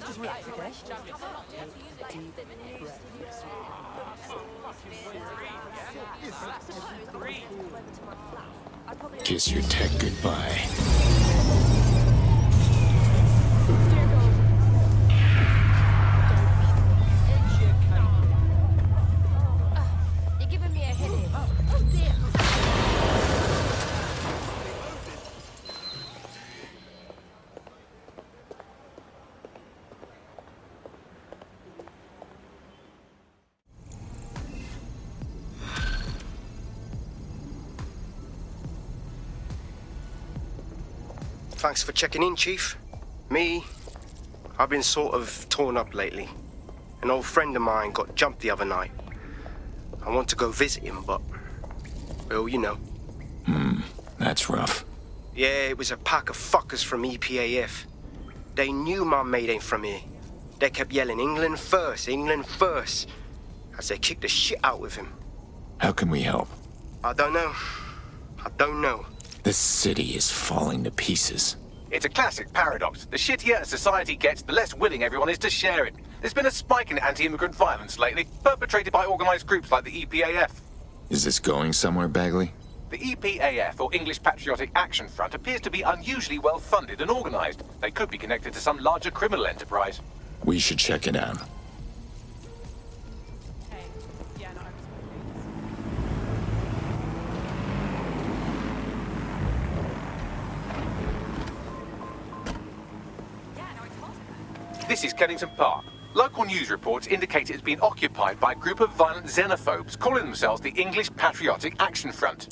Just relax, okay? Kiss your tech goodbye. You're giving me a hit here. Oh dear. Thanks for checking in, Chief. I've been sort of torn up lately. An old friend of mine got jumped the other night. I want to go visit him, but... well, you know. That's rough. Yeah, it was a pack of fuckers from EPAF. They knew my mate ain't from here. They kept yelling, England first, as they kicked the shit out with him. How can we help? I don't know. This city is falling to pieces. It's a classic paradox. The shittier a society gets, the less willing everyone is to share it. There's been a spike in anti-immigrant violence lately, perpetrated by organized groups like the EPAF. Is this going somewhere, Bagley? The EPAF, or English Patriotic Action Front, appears to be unusually well funded and organized. They could be connected to some larger criminal enterprise. We should check it out. This is Kennington Park. Local news reports indicate it's been occupied by a group of violent xenophobes calling themselves the English Patriotic Action Front.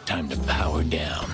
Time to power down.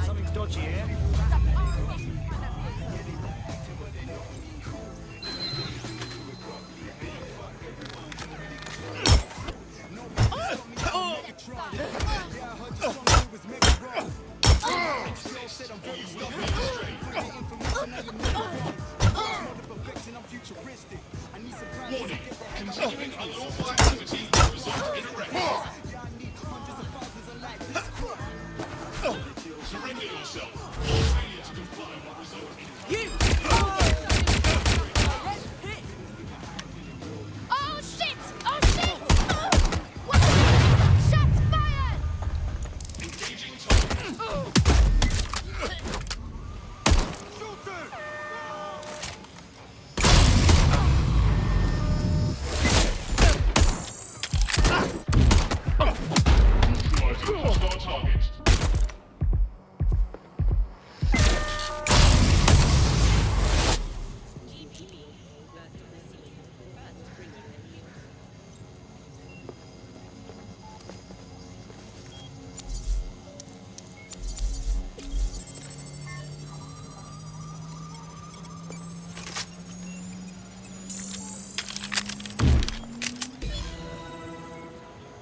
Something's dodgy here. Oh shit! Oh shit! What? Shots fired!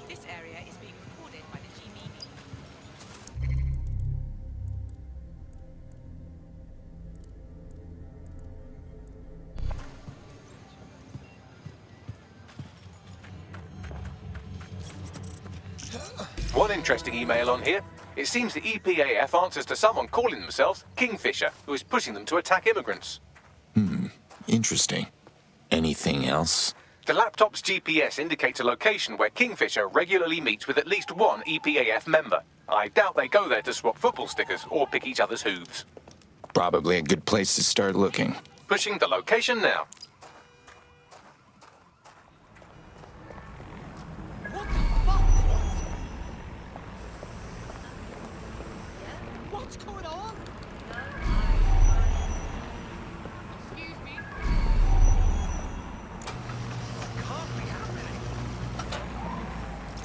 This area is being recorded by the GBB. One interesting email on here. It seems the EPAF answers to someone calling themselves Kingfisher, who is pushing them to attack immigrants. Interesting. Anything else? The laptop's GPS indicates a location where Kingfisher regularly meets with at least one EPAF member. I doubt they go there to swap football stickers or pick each other's hooves. Probably a good place to start looking. Pushing the location now. What's going on? Excuse me. Can't be happening.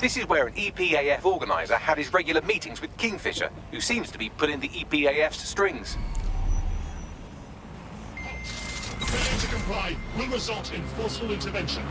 This is where an EPAF organizer had his regular meetings with Kingfisher, who seems to be pulling the EPAF's strings. Failure to comply will result in forceful intervention.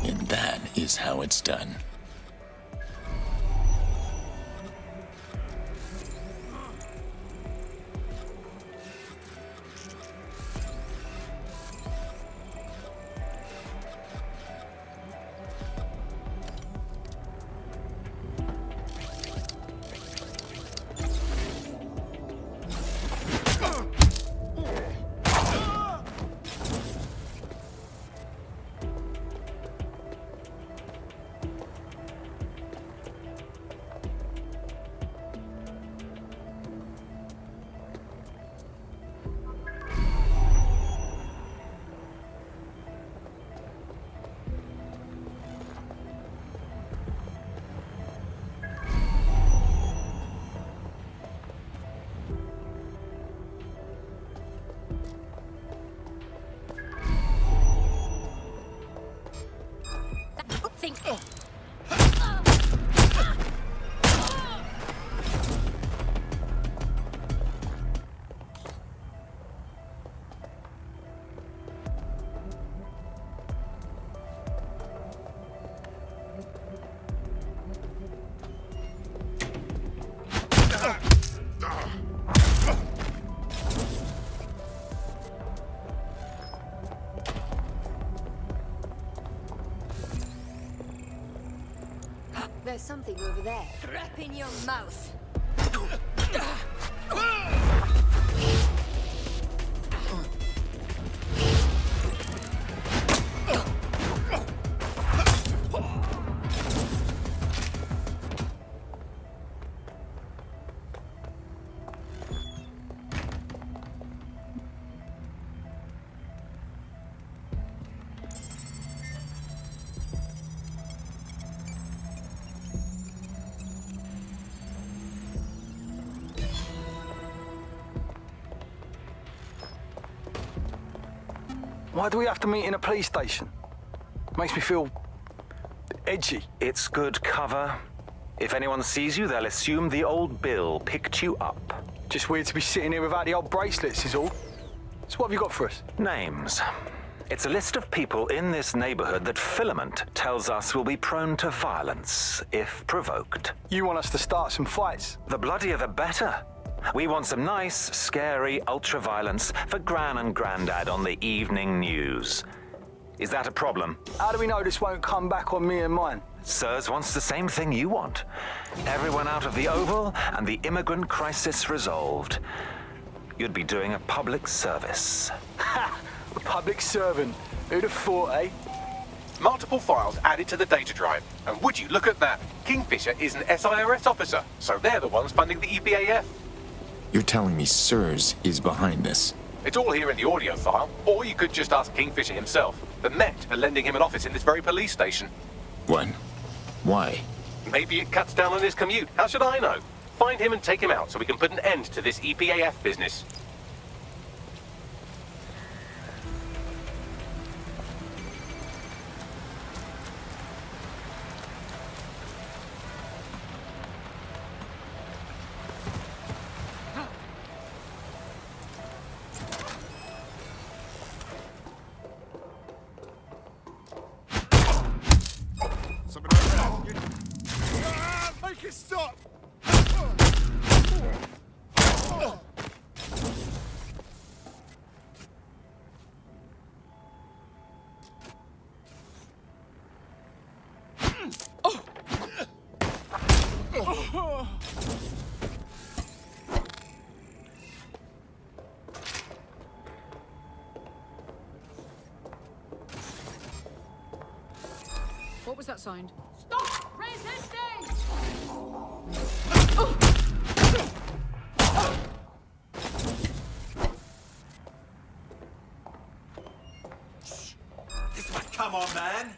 And that is how it's done. Think. There's something over there. Crap in your mouth. Why do we have to meet in a police station? Makes me feel edgy. It's good cover. If anyone sees you, they'll assume the old Bill picked you up. Just weird to be sitting here without the old bracelets is all. So what have you got for us? Names. It's a list of people in this neighborhood that Filament tells us will be prone to violence if provoked. You want us to start some fights? The bloodier the better. We want some nice, scary ultra-violence for Gran and Grandad on the evening news. Is that a problem? How do we know this won't come back on me and mine? Sirs wants the same thing you want. Everyone out of the Oval and the immigrant crisis resolved. You'd be doing a public service. Ha! A public servant. Who'd have thought, eh? Multiple files added to the data drive. And would you look at that? Kingfisher is an SIRS officer, so they're the ones funding the EPAF. You're telling me SIRS is behind this? It's all here in the audio file, or you could just ask Kingfisher himself. The Met are lending him an office in this very police station. What? Why? Maybe it cuts down on his commute. How should I know? Find him and take him out so we can put an end to this EPAF business. Somebody make it stop! What was that sound? Stop resisting! This one, come on, man.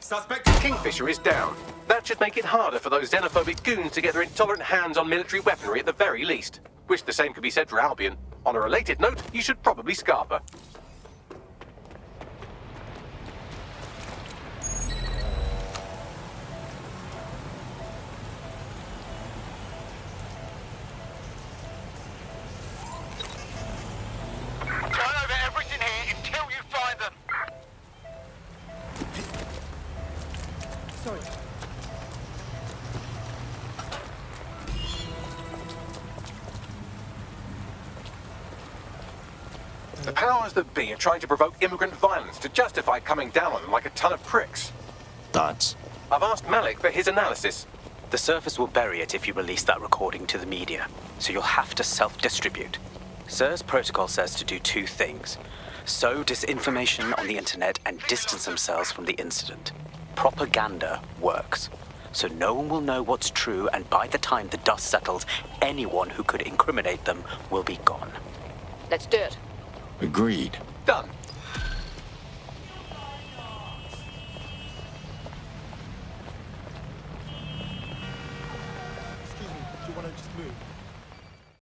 Suspect. Kingfisher is down. That should make it harder for those xenophobic goons to get their intolerant hands on military weaponry at the very least. Wish the same could be said for Albion. On a related note, you should probably scarp her. Turn over everything here until you find them. Sorry. The powers that be are trying to provoke immigrant violence to justify coming down on them like a ton of pricks. Thoughts? I've asked Malik for his analysis. The Surface will bury it if you release that recording to the media, so you'll have to self-distribute. SIR's protocol says to do two things: sow disinformation on the internet and distance themselves from the incident. Propaganda works, so no one will know what's true, and by the time the dust settles, anyone who could incriminate them will be gone. Let's do it. Agreed. Done. Excuse me, do you want to just move?